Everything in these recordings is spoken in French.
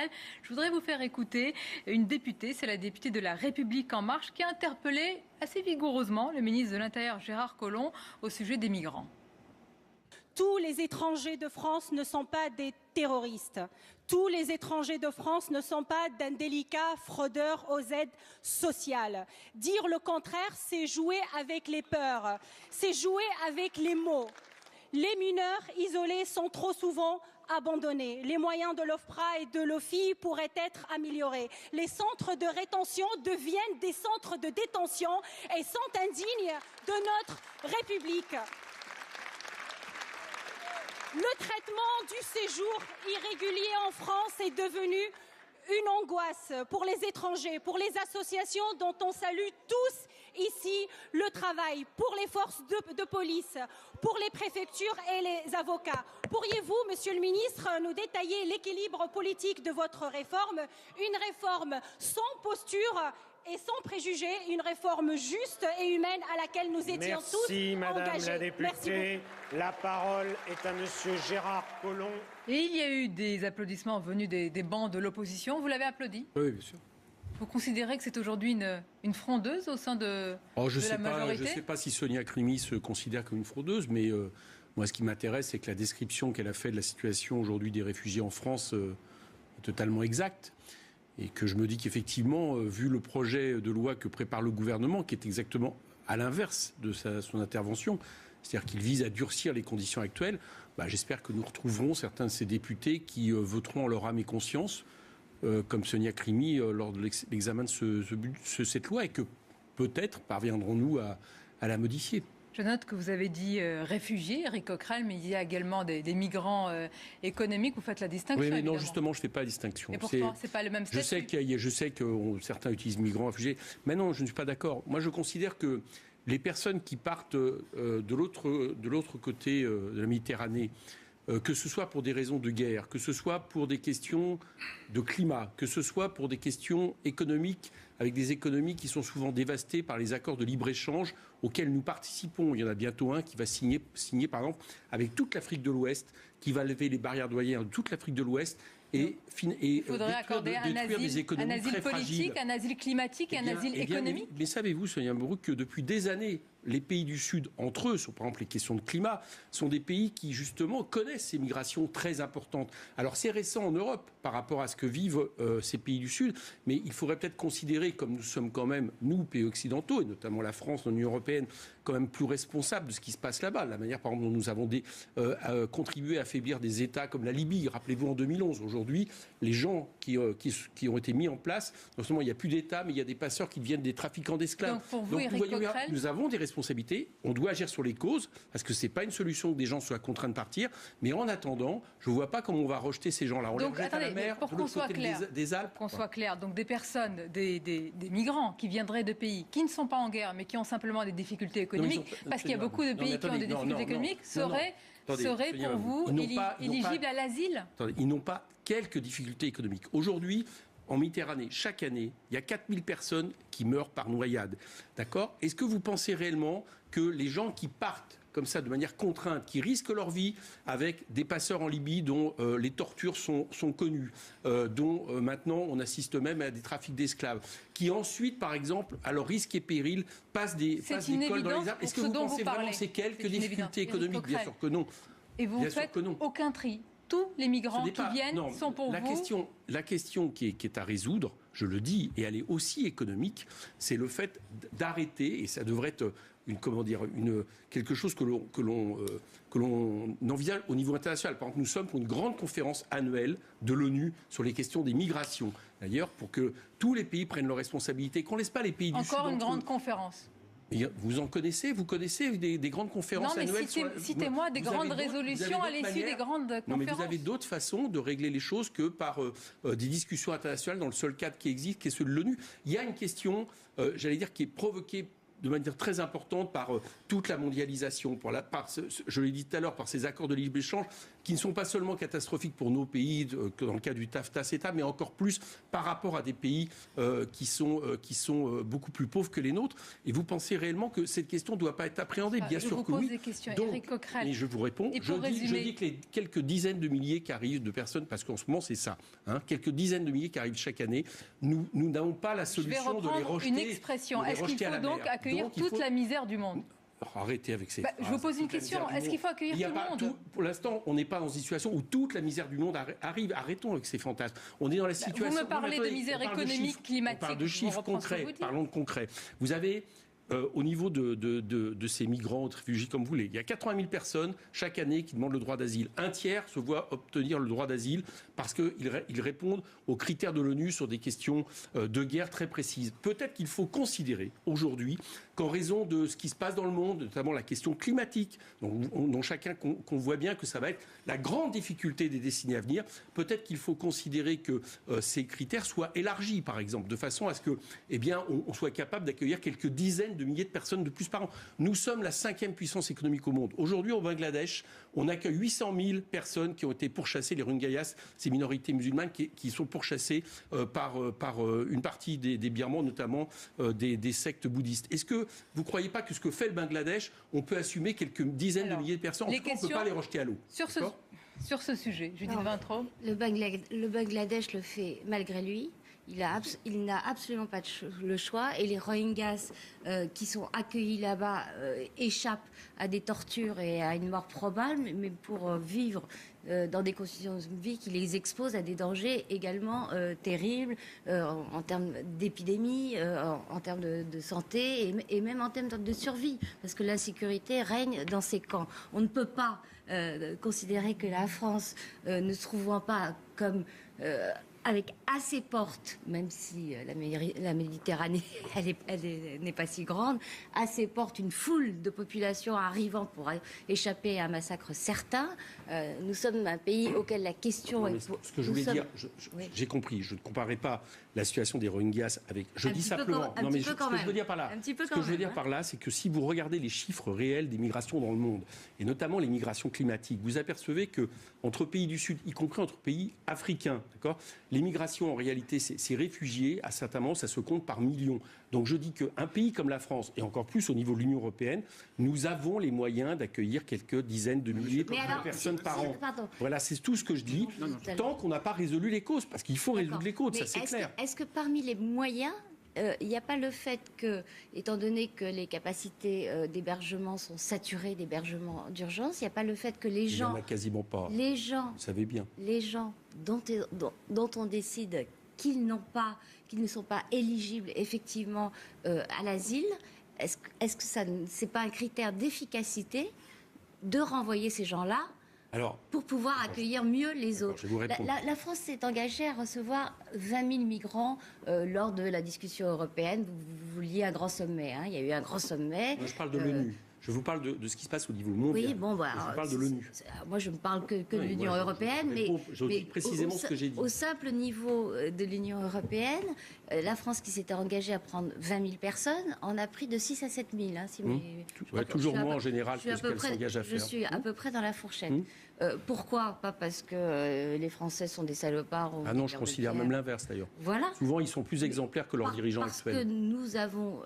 Coquerel. Je voudrais vous faire écouter une députée, c'est la députée de La République En Marche, qui a interpellé assez vigoureusement le ministre de l'Intérieur Gérard Collomb au sujet des migrants. Tous les étrangers de France ne sont pas des terroristes. Tous les étrangers de France ne sont pas d'indélicats fraudeurs aux aides sociales. Dire le contraire, c'est jouer avec les peurs, c'est jouer avec les mots. Les mineurs isolés sont trop souvent abandonnés. Les moyens de l'OFPRA et de l'OFII pourraient être améliorés. Les centres de rétention deviennent des centres de détention et sont indignes de notre République. Le traitement du séjour irrégulier en France est devenu une angoisse pour les étrangers, pour les associations dont on salue tous ici le travail, pour les forces de police, pour les préfectures et les avocats. Pourriez-vous, Monsieur le Ministre, nous détailler l'équilibre politique de votre réforme? Une réforme sans posture et sans préjugés, une réforme juste et humaine à laquelle nous étions tous engagés. Merci Madame la députée. La parole est à Monsieur Gérard Collomb. Et il y a eu des applaudissements venus des bancs de l'opposition. Vous l'avez applaudi? Oui, bien sûr. Vous considérez que c'est aujourd'hui une frondeuse au sein de la majorité? Je ne sais pas si Sonia Crimi se considère comme une fraudeuse, mais moi ce qui m'intéresse, c'est que la description qu'elle a faite de la situation aujourd'hui des réfugiés en France est totalement exacte. Et que je me dis qu'effectivement, vu le projet de loi que prépare le gouvernement, qui est exactement à l'inverse de son intervention, c'est-à-dire qu'il vise à durcir les conditions actuelles, j'espère que nous retrouverons certains de ces députés qui voteront en leur âme et conscience, comme Sonia Crimi, lors de l'examen de cette loi, et que peut-être parviendrons-nous à la modifier. Je note que vous avez dit réfugiés, Éric Coquerel, mais il y a également des migrants économiques. Vous faites la distinction. Oui, mais non, justement, je ne fais pas la distinction. Et pourquoi c'est pas le même statut? Je sais que certains utilisent migrants, réfugiés. Mais non, je ne suis pas d'accord. Moi, je considère que les personnes qui partent de l'autre côté de la Méditerranée, que ce soit pour des raisons de guerre, que ce soit pour des questions de climat, que ce soit pour des questions économiques, avec des économies qui sont souvent dévastées par les accords de libre-échange auxquels nous participons. Il y en a bientôt un qui va signer par exemple, avec toute l'Afrique de l'Ouest, qui va lever les barrières douanières de toute l'Afrique de l'Ouest. Il faudrait accorder un asile politique, un asile climatique et un asile économique. Mais savez-vous, Sonia Mabrouk, que depuis des années, les pays du Sud, entre eux, sur par exemple les questions de climat, sont des pays qui justement connaissent ces migrations très importantes. Alors c'est récent en Europe par rapport à ce que vivent ces pays du Sud, mais il faudrait peut-être considérer, comme nous sommes quand même, nous, pays occidentaux, et notamment la France, l'Union européenne, quand même plus responsables de ce qui se passe là-bas. La manière, par exemple, dont nous avons contribué à affaiblir des États comme la Libye. Rappelez-vous, en 2011, aujourd'hui, les gens qui ont été mis en place, non seulement il n'y a plus d'État, mais il y a des passeurs qui deviennent des trafiquants d'esclaves. Donc pour vous, Éric Coquerel, nous avons des responsabilités, on doit agir sur les causes, parce que ce n'est pas une solution que des gens soient contraints de partir, mais en attendant, je ne vois pas comment on va rejeter ces gens-là. On les rejette à la mer, pour qu'on soit clair, des Alpes. Qu'on soit clair, donc des personnes, des migrants qui viendraient de pays qui ne sont pas en guerre, mais qui ont simplement des difficultés économiques, parce qu'il y a beaucoup de pays qui ont des difficultés économiques, seraient pour vous éligibles à l'asile? Ils n'ont pas quelques difficultés économiques. Aujourd'hui, en Méditerranée, chaque année, il y a 4000 personnes qui meurent par noyade. D'accord ? Est-ce que vous pensez réellement que les gens qui partent comme ça, de manière contrainte, qui risquent leur vie avec des passeurs en Libye dont les tortures sont connues, dont maintenant on assiste même à des trafics d'esclaves, qui ensuite, par exemple, à leur risque et péril, passent des cols dans les arbres. Est-ce que vous pensez vraiment que c'est quelques difficultés économiques? Bien sûr que non. Et vous ne faites aucun tri? Tous les migrants qui viennent sont pour vous? La question qui est à résoudre, je le dis, et elle est aussi économique, c'est le fait d'arrêter, et ça devrait être quelque chose que l'on envisage au niveau international. Par exemple, nous sommes pour une grande conférence annuelle de l'ONU sur les questions des migrations. D'ailleurs, pour que tous les pays prennent leurs responsabilités, qu'on ne laisse pas les pays du Sud... Encore une grande conférence. Vous en connaissez? Vous connaissez des grandes conférences annuelles? Citez-moi des grandes résolutions à l'issue des grandes conférences. Non, mais vous avez d'autres façons de régler les choses que par des discussions internationales dans le seul cadre qui existe, qui est celui de l'ONU. Il y a une question, j'allais dire, qui est provoquée de manière très importante par toute la mondialisation, je l'ai dit tout à l'heure, par ces accords de libre-échange. qui ne sont pas seulement catastrophiques pour nos pays, que dans le cas du TAFTA-CETA, mais encore plus par rapport à des pays qui sont beaucoup plus pauvres que les nôtres. Et vous pensez réellement que cette question ne doit pas être appréhendée? Bien sûr que oui. Je vous pose des questions, Éric Coquerel. Et je vous réponds. Je dis que les quelques dizaines de milliers qui arrivent de personnes, parce qu'en ce moment c'est ça, quelques dizaines de milliers qui arrivent chaque année, nous n'avons pas la solution de les rejeter. Une expression. Est-ce qu'il faut donc accueillir toute la misère du monde? Arrêtez avec ces phrases. Je vous pose une question. Est-ce qu'il faut accueillir tout le monde? Pour l'instant, on n'est pas dans une situation où toute la misère du monde arrive. Arrêtons avec ces fantasmes. On est dans la situation... Vous me parlez de misère économique, climatique. On parle de chiffres concrets. Parlons de concret. Vous avez... au niveau de ces migrants, de réfugiés, comme vous voulez. Il y a 80 000 personnes chaque année qui demandent le droit d'asile. Un tiers se voit obtenir le droit d'asile parce qu'ils répondent aux critères de l'ONU sur des questions de guerre très précises. Peut-être qu'il faut considérer aujourd'hui qu'en raison de ce qui se passe dans le monde, notamment la question climatique, dont chacun qu'on voit bien que ça va être la grande difficulté des décennies à venir, peut-être qu'il faut considérer que ces critères soient élargis, par exemple, de façon à ce que, on soit capable d'accueillir quelques dizaines de milliers de personnes de plus par an. Nous sommes la 5e puissance économique au monde. Aujourd'hui, au Bangladesh, on accueille 800 000 personnes qui ont été pourchassées, les Rohingyas, ces minorités musulmanes qui sont pourchassées par une partie des Birmans, notamment des sectes bouddhistes. Est-ce que vous ne croyez pas que ce que fait le Bangladesh, on peut assumer quelques dizaines de milliers de personnes? En tout cas, on ne peut pas les rejeter à l'eau. Sur ce sujet, Judith Vintraud. Le Bangladesh le fait malgré lui. Il n'a absolument pas le choix. Et les Rohingyas qui sont accueillis là-bas échappent à des tortures et à une mort probable, mais pour vivre dans des conditions de vie qui les exposent à des dangers également terribles en termes d'épidémie, en termes de santé et même en termes de survie, parce que l'insécurité règne dans ces camps. On ne peut pas considérer que la France, ne se trouvant pas comme... avec à ses portes, même si la Méditerranée elle n'est pas si grande, à ses portes une foule de populations arrivant pour échapper à un massacre certain. Nous sommes un pays auquel la question est... Ce que je voulais dire, j'ai compris, je ne comparerai pas la situation des Rohingyas avec... Je dis simplement... Non mais ce que je veux dire par là, c'est que si vous regardez les chiffres réels des migrations dans le monde, et notamment les migrations climatiques, vous apercevez que entre pays du Sud, y compris entre pays africains, d'accord, les migrations, en réalité, ces réfugiés, à certains moments, ça se compte par millions. Donc je dis qu'un pays comme la France, et encore plus au niveau de l'Union européenne, nous avons les moyens d'accueillir quelques dizaines de milliers de personnes par an. Voilà, c'est tout ce que je dis, tant qu'on n'a pas résolu les causes, parce qu'il faut résoudre les causes, ça c'est clair. Est-ce que parmi les moyens, il n'y a pas le fait que, étant donné que les capacités d'hébergement sont saturées d'hébergement d'urgence, il n'y a pas le fait que les gens... Il n'y en a quasiment pas. Les gens... Vous savez bien. Les gens dont on décide qu'ils ne sont pas éligibles effectivement à l'asile, est-ce que ça c'est pas un critère d'efficacité de renvoyer ces gens-là pour pouvoir accueillir mieux les autres? La France s'est engagée à recevoir 20 000 migrants lors de la discussion européenne. Vous vouliez un grand sommet, il y a eu un grand sommet. Moi, je parle de l'ONU. Je vous parle de ce qui se passe au niveau mondial. Oui, bon, je parle de l'ONU. Moi, je ne parle que de l'Union européenne, je dis précisément ce que j'ai dit. Au simple niveau de l'Union européenne, la France qui s'était engagée à prendre 20 000 personnes en a pris de 6 à 7 000. Toujours moins en général que ce qu'elle s'engage à faire. Je suis à peu près dans la fourchette. Pourquoi? Pas parce que les Français sont des salopards. Ah non, je considère même l'inverse d'ailleurs. Voilà. Souvent, ils sont plus exemplaires que leurs dirigeants actuels. Parce que nous avons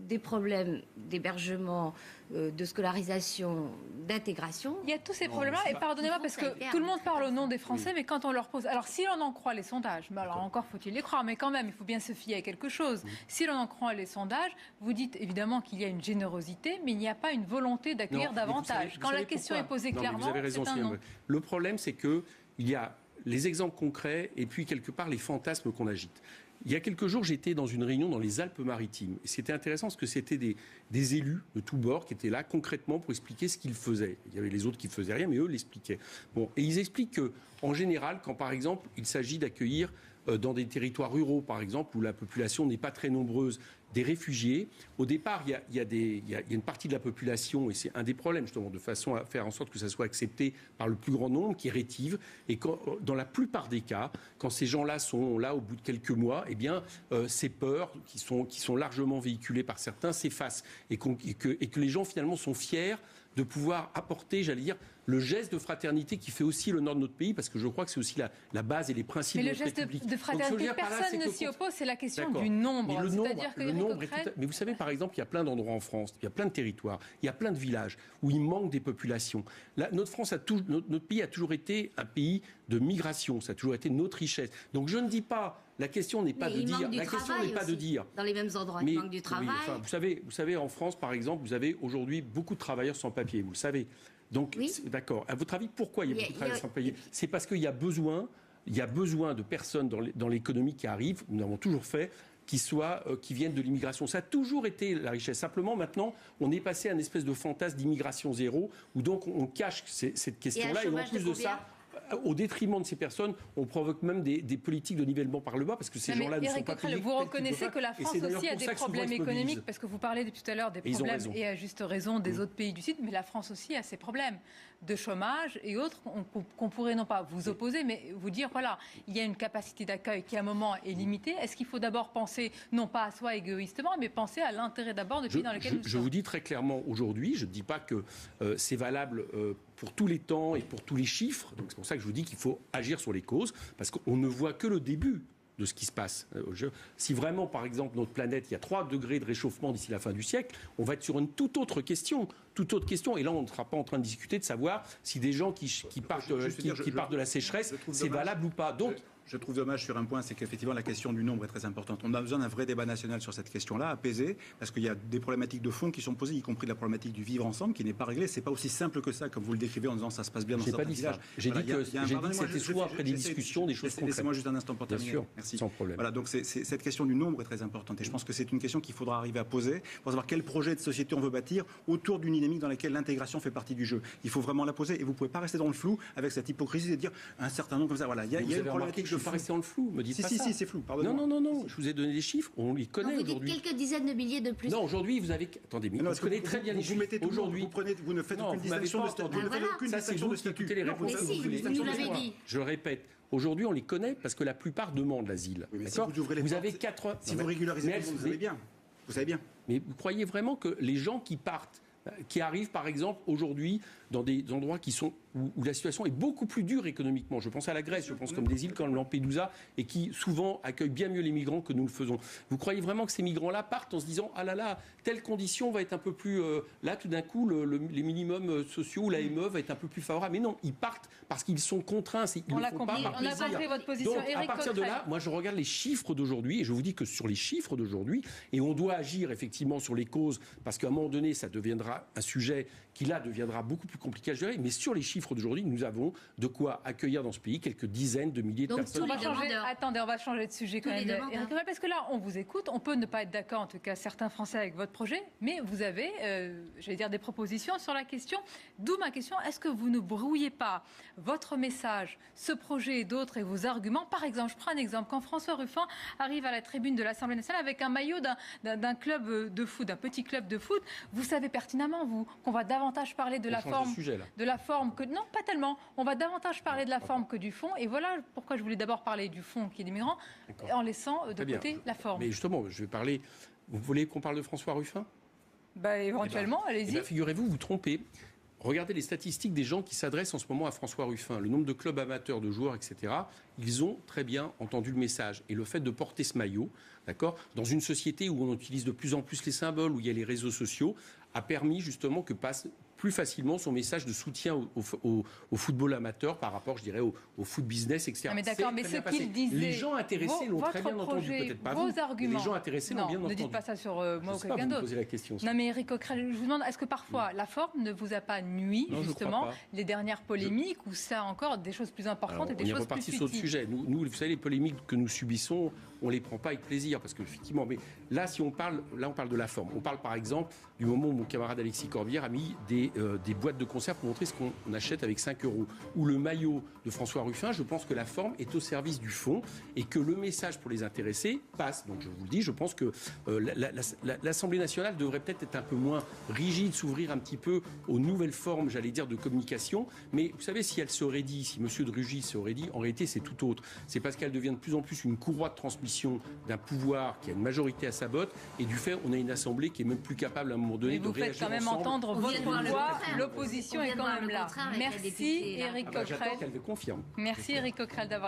des problèmes d'hébergement, de scolarisation, d'intégration. Il y a tous ces problèmes-là, et pardonnez-moi, parce que tout le monde parle au nom des Français, mais quand on leur pose... Alors, si l'on en croit les sondages, alors encore faut-il les croire, mais quand même, il faut bien se fier à quelque chose. Si l'on en croit les sondages, vous dites évidemment qu'il y a une générosité, mais il n'y a pas une volonté d'accueillir davantage. Quand la question est posée clairement, c'est un non. Le problème, c'est qu'il y a les exemples concrets et puis quelque part les fantasmes qu'on agite. Il y a quelques jours, j'étais dans une réunion dans les Alpes-Maritimes. Et c'était intéressant parce que c'était des élus de tous bords qui étaient là concrètement pour expliquer ce qu'ils faisaient. Il y avait les autres qui ne faisaient rien, mais eux l'expliquaient. Bon, et ils expliquent qu'en général, quand par exemple, il s'agit d'accueillir dans des territoires ruraux, par exemple, où la population n'est pas très nombreuse, des réfugiés. Au départ, il y a une partie de la population, et c'est un des problèmes, justement, de façon à faire en sorte que ça soit accepté par le plus grand nombre, qui est rétive. Et dans la plupart des cas, quand ces gens-là sont là au bout de quelques mois, eh bien, ces peurs qui sont largement véhiculées par certains s'effacent. Et que les gens, finalement, sont fiers de pouvoir apporter, j'allais dire, le geste de fraternité qui fait aussi l'honneur de notre pays, parce que je crois que c'est aussi la base et les principes de notre République. Mais le geste de fraternité, personne ne s'y oppose, c'est la question du nombre. Mais vous savez, par exemple, il y a plein d'endroits en France, il y a plein de territoires, il y a plein de villages où il manque des populations. Là, notre pays a toujours été un pays de migration, ça a toujours été notre richesse. Donc je ne dis pas, la question n'est pas de dire, la question n'est pas de dire. Dans les mêmes endroits, il manque du travail. Vous savez, en France, par exemple, vous avez aujourd'hui beaucoup de travailleurs sans papier, vous le savez. Donc, d'accord. À votre avis, pourquoi il y a beaucoup de travailleurs sans papier ? C'est parce qu'il y a besoin de personnes dans l'économie qui arrivent, nous l'avons toujours fait, qui viennent de l'immigration. Ça a toujours été la richesse. Simplement, maintenant, on est passé à une espèce de fantasme d'immigration zéro, où donc on cache cette question-là, et en plus de ça, au détriment de ces personnes, on provoque même des politiques de nivellement par le bas, parce que ces gens-là ne sont pas payés. Vous reconnaissez que la France aussi a des problèmes économiques, parce que vous parlez depuis tout à l'heure des problèmes, et à juste raison, des autres pays du Sud, mais la France aussi a ses problèmes de chômage et autres qu'on pourrait non pas vous opposer, mais vous dire, voilà, il y a une capacité d'accueil qui à un moment est limitée. Est-ce qu'il faut d'abord penser, non pas à soi égoïstement, mais penser à l'intérêt d'abord du pays dans lequel nous sommes ? Je vous dis très clairement aujourd'hui, je ne dis pas que c'est valable pour tous les temps et pour tous les chiffres. Donc c'est pour ça que je vous dis qu'il faut agir sur les causes, parce qu'on ne voit que le début de ce qui se passe. Si vraiment, par exemple, notre planète, il y a 3 degrés de réchauffement d'ici la fin du siècle, on va être sur une toute autre question. Et là, on ne sera pas en train de discuter de savoir si des gens qui partent de la sécheresse, c'est valable ou pas. Donc, je trouve dommage sur un point, c'est qu'effectivement la question du nombre est très importante. On a besoin d'un vrai débat national sur cette question-là, apaisé, parce qu'il y a des problématiques de fond qui sont posées, y compris la problématique du vivre ensemble, qui n'est pas réglée. C'est pas aussi simple que ça, comme vous le décrivez en disant ça se passe bien dans certains villages. J'ai dit que c'était souvent après des discussions, des choses concrètes. Laissez-moi juste un instant pour terminer. Bien sûr, merci. Sans problème. Voilà, donc cette question du nombre est très importante, et je pense que c'est une question qu'il faudra arriver à poser pour savoir quel projet de société on veut bâtir autour d'une dynamique dans laquelle l'intégration fait partie du jeu. Il faut vraiment la poser, et vous ne pouvez pas rester dans le flou avec cette hypocrisie de dire un certain nombre comme ça. Voilà, il y a une problématique de pas rester dans le flou. Si, c'est flou, pardon. Non, je vous ai donné des chiffres, on les connaît aujourd'hui. Vous dites quelques dizaines de milliers de plus. Non, aujourd'hui, vous avez... Attendez, mais vous connaissez très bien les chiffres. Aujourd'hui, vous ne faites aucune distinction de statut. Ça, c'est vous qui écoutez les réponses. Vous l'avez dit. Je répète, aujourd'hui, on les connaît parce que la plupart demandent l'asile. D'accord ? Vous avez 4... Si vous régularisez tout le monde, vous savez bien. Mais vous croyez vraiment que les gens qui partent, qui arrivent par exemple aujourd'hui dans des endroits où la situation est beaucoup plus dure économiquement. Je pense à la Grèce, je pense comme des îles comme Lampedusa, et qui souvent accueillent bien mieux les migrants que nous le faisons. Vous croyez vraiment que ces migrants-là partent en se disant « Ah là là, telle condition va être un peu plus... là, tout d'un coup, les minimums sociaux ou l'AME va être un peu plus favorable. » Mais non, ils partent parce qu'ils sont contraints. On a compris votre position. Donc, à partir de là, moi, je regarde les chiffres d'aujourd'hui, et je vous dis que sur les chiffres d'aujourd'hui, et on doit agir effectivement sur les causes, parce qu'à un moment donné, ça deviendra un sujet qui là deviendra beaucoup plus compliqué à gérer, mais sur les chiffres d'aujourd'hui, nous avons de quoi accueillir dans ce pays quelques dizaines de milliers de personnes. Attendez, on va changer de sujet quand même, parce que là, on vous écoute, on peut ne pas être d'accord, en tout cas certains Français, avec votre projet, mais vous avez, j'allais dire, des propositions sur la question. D'où ma question, est-ce que vous ne brouillez pas votre message, ce projet et d'autres, et vos arguments? Par exemple, je prends un exemple, quand François Ruffin arrive à la tribune de l'Assemblée nationale avec un maillot d'un club de foot, d'un petit club de foot, vous savez pertinemment, vous, qu'on va davantage parler de la forme que... Non, pas tellement. On va davantage parler de la forme que du fond. Et voilà pourquoi je voulais d'abord parler du fond qui est des migrants, en laissant de côté la forme. Mais justement, je vais parler... Vous voulez qu'on parle de François Ruffin ? Éventuellement, allez-y. Figurez-vous, vous trompez. Regardez les statistiques des gens qui s'adressent en ce moment à François Ruffin. Le nombre de clubs amateurs, de joueurs, etc. Ils ont très bien entendu le message. Et le fait de porter ce maillot, d'accord, dans une société où on utilise de plus en plus les symboles, où il y a les réseaux sociaux, a permis justement que passe plus facilement son message de soutien au football amateur par rapport, je dirais, au foot business, etc. Mais d'accord, mais ce qu'il disait... Les gens intéressés l'ont très bien entendu, peut-être pas vous. Arguments. Les gens intéressés l'ont bien entendu. Ne dites pas ça sur moi ou quelqu'un d'autre. La question, non, mais Éric Coquerel, je vous demande, est-ce que parfois la forme ne vous a pas nui, justement, les dernières polémiques, ou ça encore des choses plus importantes et des choses plus futiles? On est reparti sur le sujet. Nous, vous savez, les polémiques que nous subissons, on les prend pas avec plaisir, parce qu'effectivement, mais là, on parle de la forme. On parle par exemple du moment où mon camarade Alexis Corbière a mis des boîtes de conserve pour montrer ce qu'on achète avec 5 €. Ou le maillot de François Ruffin, je pense que la forme est au service du fond et que le message pour les intéressés passe. Donc je vous le dis, je pense que l'Assemblée nationale devrait peut-être être un peu moins rigide, s'ouvrir un petit peu aux nouvelles formes, j'allais dire, de communication. Mais vous savez, si M. de Rugy se aurait dit, en réalité c'est tout autre. C'est parce qu'elle devient de plus en plus une courroie de transmission d'un pouvoir qui a une majorité à sa botte, et du fait on a une Assemblée qui est même plus capable à un moment donné de réagir ensemble. Vous faites quand même entendre votre voix fois, l'opposition est quand même là. Merci Éric Coquerel. J'attends qu'elle le confirme. Merci Éric Coquerel d'avoir